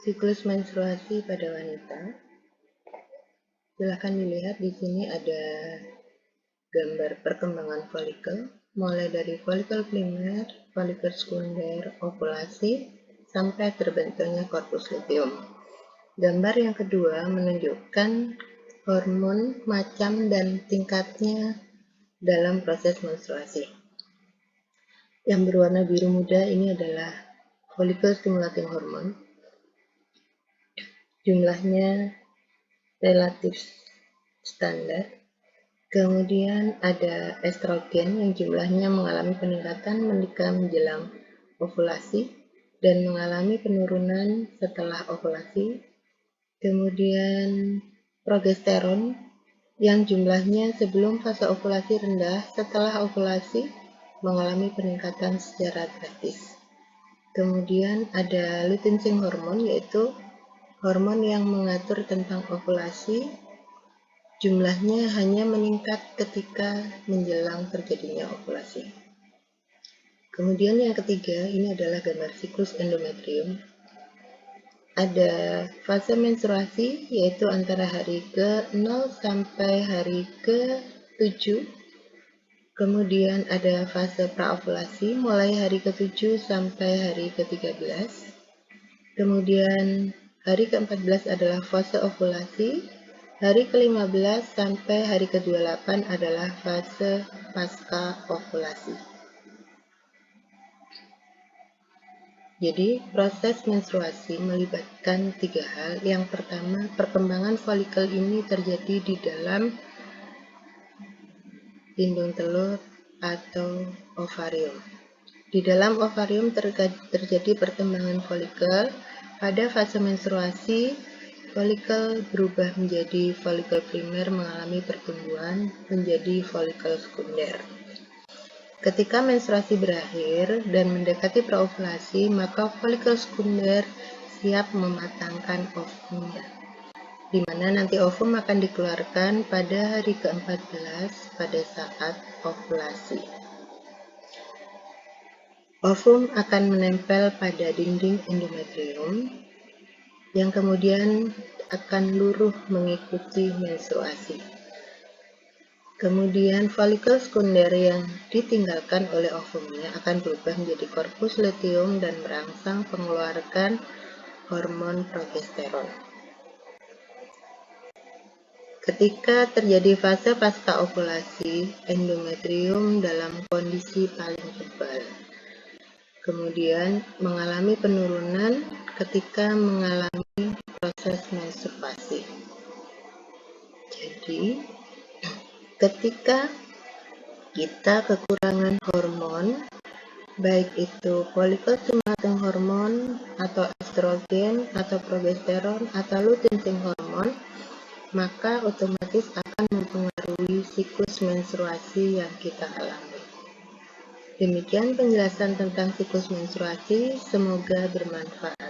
Siklus menstruasi pada wanita. Silahkan dilihat di sini ada gambar perkembangan folikel, mulai dari folikel primer, folikel sekunder, ovulasi, sampai terbentuknya korpus luteum. Gambar yang kedua menunjukkan hormon, macam, dan tingkatnya dalam proses menstruasi. Yang berwarna biru muda ini adalah folikel stimulating hormone. Jumlahnya relatif standar. Kemudian ada estrogen yang jumlahnya mengalami peningkatan ketika menjelang ovulasi dan mengalami penurunan setelah ovulasi. Kemudian progesteron yang jumlahnya sebelum fase ovulasi rendah, setelah ovulasi mengalami peningkatan secara drastis. Kemudian ada luteinizing hormone, yaitu hormon yang mengatur tentang ovulasi. Jumlahnya hanya meningkat ketika menjelang terjadinya ovulasi. Kemudian yang ketiga, ini adalah gambar siklus endometrium. Ada fase menstruasi, yaitu antara hari ke-0 sampai hari ke-7. Kemudian ada fase praovulasi, mulai hari ke-7 sampai hari ke-13. Kemudian hari ke-14 adalah fase ovulasi. Hari ke-15 sampai hari ke-28 adalah fase pasca ovulasi. Jadi, proses menstruasi melibatkan 3 hal. Yang pertama, perkembangan folikel ini terjadi di dalam indung telur atau ovarium. Di dalam ovarium terjadi perkembangan folikel. Pada fase menstruasi, folikel berubah menjadi folikel primer, mengalami pertumbuhan menjadi folikel sekunder. Ketika menstruasi berakhir dan mendekati praovulasi, maka folikel sekunder siap mematangkan ovumnya, di mana nanti ovum akan dikeluarkan pada hari ke-14 pada saat ovulasi. Ovum akan menempel pada dinding endometrium yang kemudian akan luruh mengikuti menstruasi. Kemudian folikel sekunder yang ditinggalkan oleh ovumnya akan berubah menjadi korpus luteum dan merangsang pengeluaran hormon progesteron. Ketika terjadi fase pasca ovulasi, endometrium dalam kondisi paling tebal. Kemudian mengalami penurunan ketika mengalami proses menstruasi. Jadi, ketika kita kekurangan hormon, baik itu folikel stimulating hormone atau estrogen atau progesteron atau luteinizing hormone, maka otomatis akan mempengaruhi siklus menstruasi yang kita alami. Demikian penjelasan tentang siklus menstruasi, semoga bermanfaat.